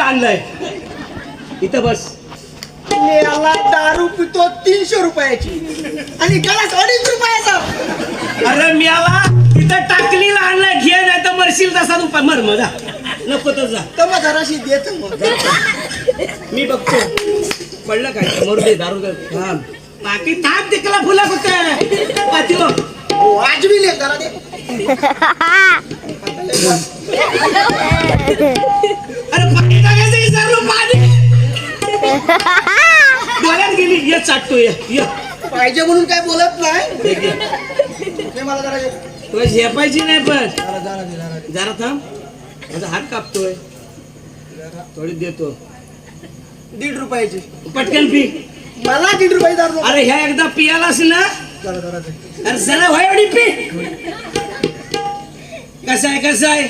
आणलाय इथं बस. याला दारू पितो 300 रुपयाची आणि गलास 250 रुपयाचा. अरे म्याला इथं टाकलीला आणलाय घे नाही तर मरशील तसा तू मर मजा नको तर जा. तर मग जराशी देत मग मी बघतो पडलं काय मरू दे दारू दे थांब बाकी थांब तिकला फुला फक्त पातीव वाजवी ले जरा दे. अरे पाणी टाकायचं विसरलो पाणी डोळ्यात गेली ये चाटतो ये पाहिजे म्हणून काय बोलत नाही. ते मला जरा दे. तुला झेपायची नाही पण जरा दे. जरा थांब माझा हात कापतोय थोडी देतो 1.5 रुपयाची पटकन पी. मला 1.5 रुपये दारू. अरे ह्या एकदा पियालास ना जरा दे. अरे जरा व्हाय एवढी पी. कसं आहे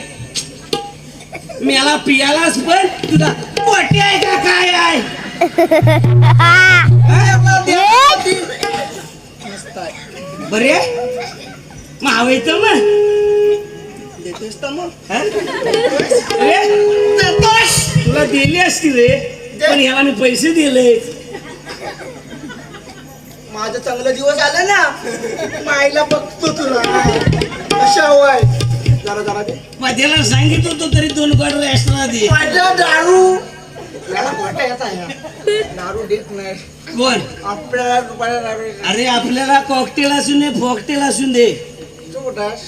मी याला पियालास पण तुला पोटी आहे का काय आहे. बरे मग हवं मग देतेस तर मग. तुला दिली असती रे पण ह्याला मी पैसे दिले. माझं चांगलं दिवस आलं ना माईला बघतो तुला कशा वय. जरा दे. माझ्याला सांगितलं होतं तरी 2 क्वार्टर एक्स्ट्रा दे. माझा दारू याला खोटा येत आहे. दारू देत नाही कोण आपल्याला रुपयाला दारू. अरे आपल्याला कॉकटेल असून दे फॉकटेल असून दे. तू कुठं आहेस?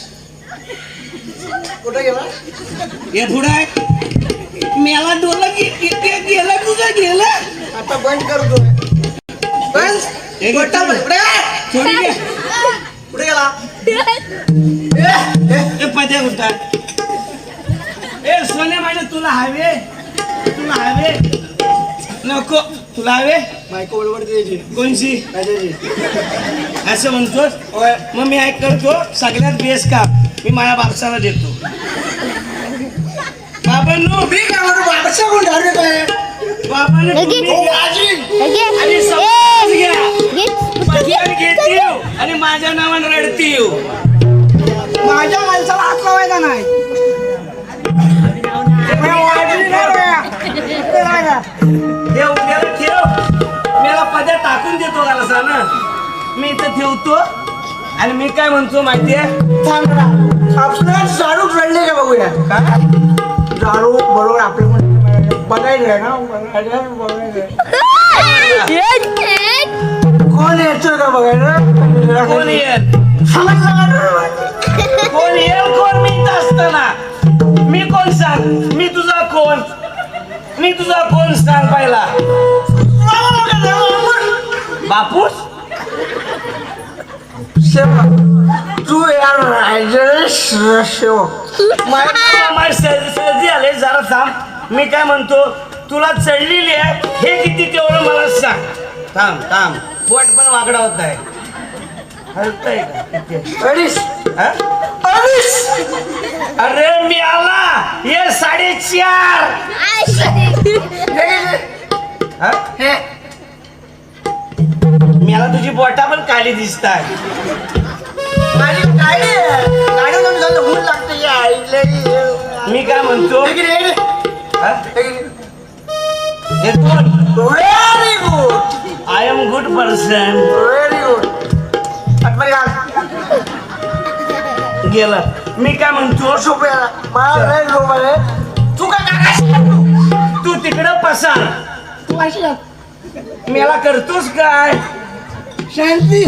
कुठं गेला? हे पुढं आहे मला डोला गेला तुझा गेला आता बंद करतो. बस एक खोटा मिनिट. पुढे थोडी घे. कुठे गेला? ए पद्या कुठा ए सोने माझ्या तुला हवे नको तुला हवे बायको बरोबर द्यायची. कोणची द्यायची. असं म्हणतोस होय. मग मी ऐक करतो सगळ्यात बेस्ट काम मी माझ्या बापसाला देतो. बाबांनो मी काय म्हणतो बाबा कोण दारू काय? बाबांनो तुम्ही आणि समजून घ्या पटकन घेतील आणि माझ्या नावाने रडतील. माझ्या माणसाला हात लावायचा नाही. हे उद्याला ठेव मला पद्या टाकून देतो का ना मी इथं ठेवतो आणि मी काय म्हणतो माहितीये आपल्याला दारू रडले का बघूया. काय दारू बरोबर आपलं बघायचं ना बघायचं. कोण यायचं का बघायला. कोण येईल कोण येईल कोण मी इथं असताना मी कोण सांग मी तुझा कोण सांग पहिला बापूस तू यार सर्दी आले जरा थांब मी काय म्हणतो तुला चढलेली आहे हे किती तेवढं मला सांग. थांब पोट पण वाकडा होत आहे हलतंय का? अरे मी आला ये 4.5 मी आला तुझी बोटा पण काळी दिसताय. माझी गाडी गाडी ऊन लागते. मी काय म्हणतो हा? हे कोण very good I am good person very good. गेलं मी काय म्हणतो तू काय तू तिकडं पसार तू अशी मला करतोस काय शांती.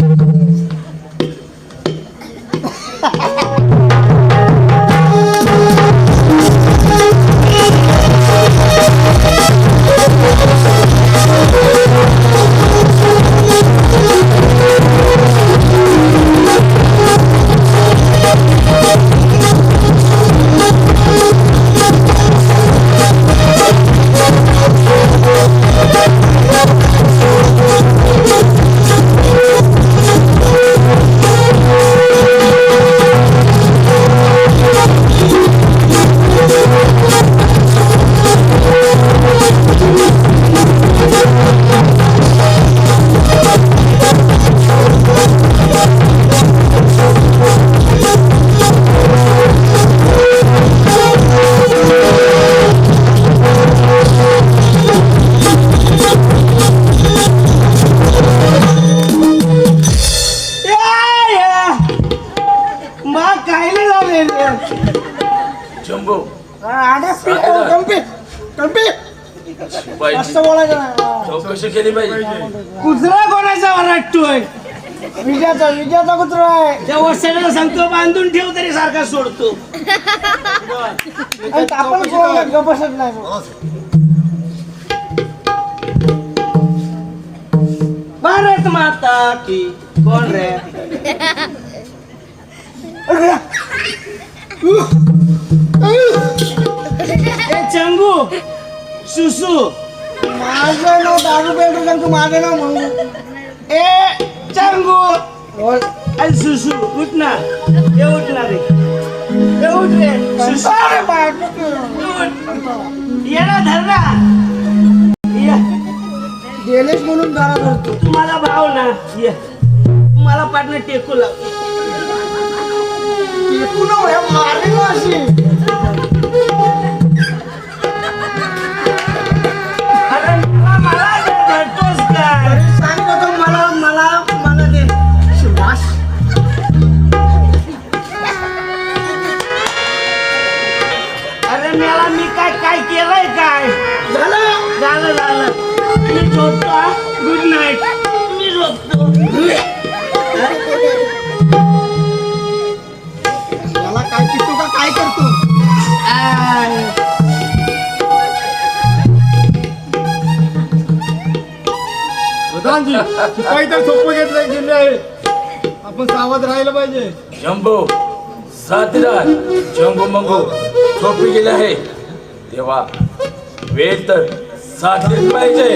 असं बोलायचं नाही. चौकशी केली पाहिजे. कुत्रा कोणाचा वरटतोय? विजयाचा कुत्रा आहे. त्या वस्त्याला सांगतो बांधून ठेव तरी सारखा सोडतो. आणि आपण कोणाला गप्प बसत नाही. भारत माता की कोण रे? ए चंगू सुसू माझं नाव दारू पेटू सांगतो. माझं नाव मंगू. ए चंगू आणि सुसू उठ ना. हे उठ ना रे. हे उठ रे सुसू. अरे बाय. ये ना धर ना. ये. गेलेच म्हणून जरा करतो. तुम्हाला भाव ना. ये तुम्हाला पाटणं टेकू लाव. टेकू ना हे मारेल अशी. अरे मला दे, धरतोस काय? सांगतो तो मला दे. शिवास. अरे मेला मी काय केलंय काय? झालं मी झोपतो. Good night. मी झोपतो. मला काय पितो का काय करतो? प्रधानजी काही तर सोपं घेतलं गेले आहे. आपण सावध राहिलं पाहिजे. जम्बो साथीदार जंगू मंगू झोपी गेले आहे तेव्हा वेळ तर साथीच पाहिजे.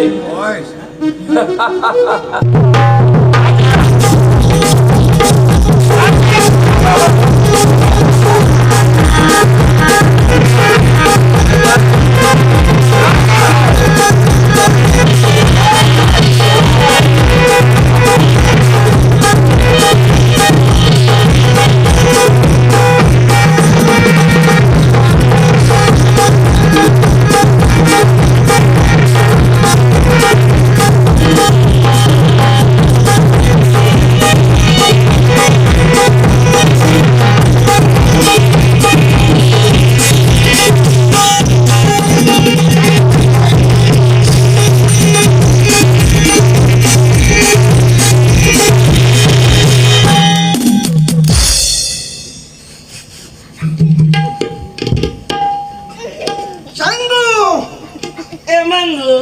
ए मंगू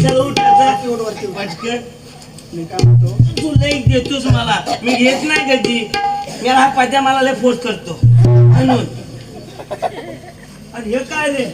चल उठ आता. पटकन. तू लई देतोस मला. मी घेत नाही कधी. मेरा हा पद्या मला लय फोर्स करतो म्हणून. आणि हे काय रे?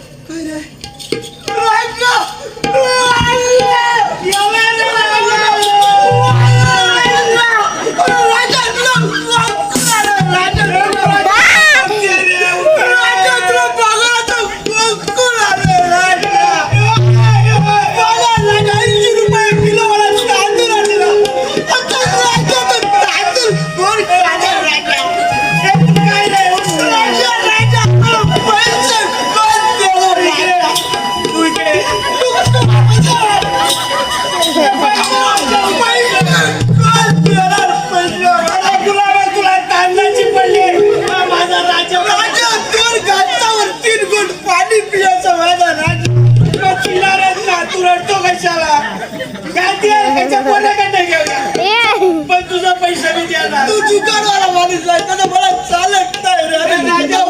पण तुझा पैसा मी द्यायला. तू दुकानवाला माणूस आहे. मला चालत नाही रे. राजा